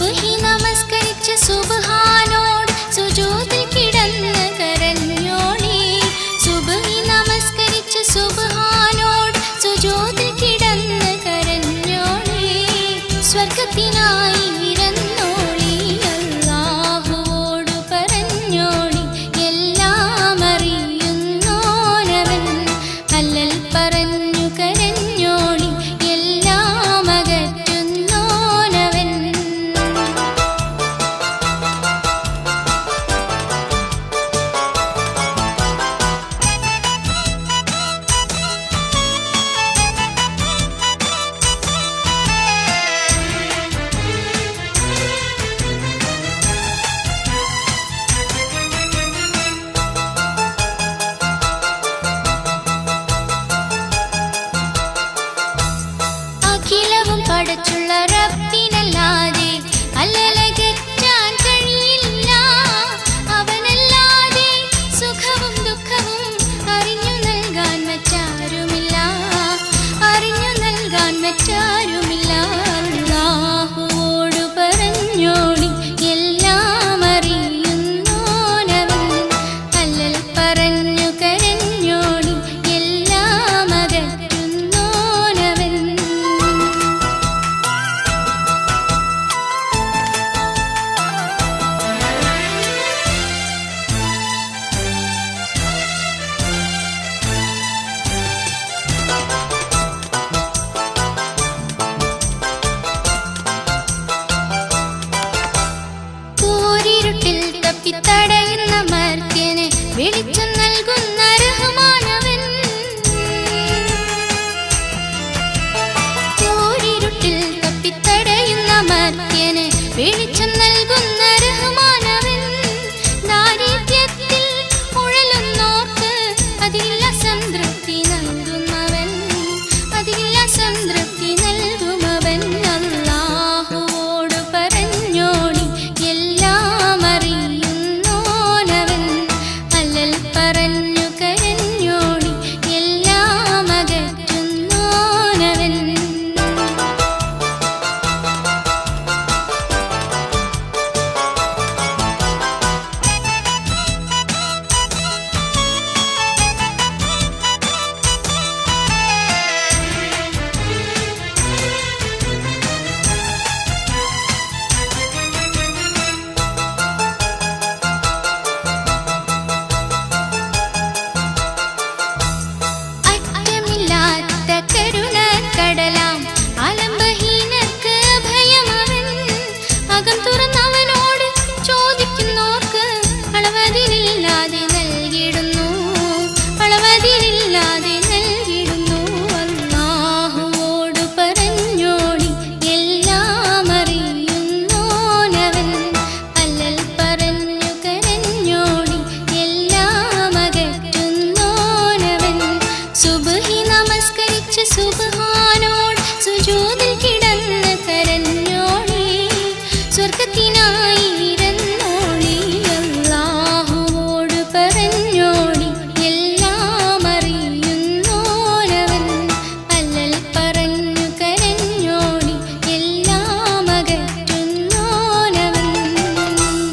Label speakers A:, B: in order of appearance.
A: സുബ്ഹി നമസ്കരിച്ച് സുബ്ഹാനോട് സുജൂദിൽ കിടന്ന് കരഞ്ഞോളി. സുബ്ഹി നമസ്കരിച്ച് സുബ്ഹാനോട് സുജൂദിൽ കിടന്ന് കരഞ്ഞോളി. സ്വർഗത്തിനായി വിരന്നോളി, അല്ലാഹുവോട് പറഞ്ഞോളി. എല്ലാം അറിയുന്നോനവൻ, ഹല്ലൽ പറഞ്ഞു കരഞ്ഞോളി. എല്ലാം അകറ്റുന്നോനവൻ. അഖിലവും പടച്ചുള്ള റബ്ബിനല്ലാതെ അല്ലലകറ്റാൻ കഴിയില്ല. അവനല്ലാതെ സുഖവും ദുഃഖവും അറിഞ്ഞു നൽകാൻ മറ്റാരുമില്ല. അറിഞ്ഞു നൽകാൻ മറ്റാരുമില്ല. അല്ലാഹുവോട് പറഞ്ഞോളി, എല്ലാം അറിയുന്നോനവൻ. ഹല്ലൽ പറഞ്ഞു കരഞ്ഞോളി. എല്ലാം അകറ്റുന്നോനവൻ. കൂരിരുട്ടിൽ തപ്പിത്തടയുന്ന മർത്യന് വെളിച്ചം നൽകുന്ന റഹ്മാനവൻ. കൂരിരുട്ടിൽ തപ്പിത്തടയുന്ന മർത്യന് വെളിച്ചം നൽകുന്ന റഹ്മാനവൻ. ദാരിദ്ര്യത്തിൽ ഉഴലുന്നോർക്ക് അതില്ല സംതൃപ്തി നൽകുന്നവൻ. അതില്ല സംതൃപ്തി നൽകുമവൻ. അല്ലാഹുവോട് പറഞ്ഞോളി, എല്ലാം അറിയുന്നോനവൻ. ഹല്ലൽ പറഞ്ഞു കരഞ്ഞോളി. എല്ലാം അകറ്റുന്നോനവൻ. അറ്റമില്ലാത്ത കരുണക്കടലാം ആലംബഹീനർക്ക് അഭയമവൻ. അകം തുറന്നവനോട് ചോദിക്കുന്നോർക്ക് അളവതിലില്ലാതെ നൽകിടുന്നു. അളവതിലില്ലാതെ നൽകിടുന്നു. അല്ലാഹുവോട് പറഞ്ഞോളി, എല്ലാം അറിയുന്നോനവൻ. ഹല്ലൽ പറഞ്ഞു കരഞ്ഞോളി. എല്ലാം അകറ്റുന്നോനവൻ. സുബ്ഹി നമസ്കരിച്ച് സുബ്ഹാനോട് സുജൂദിൽ കിടന്ന് കരഞ്ഞോളി. സ്വർഗത്തിനായി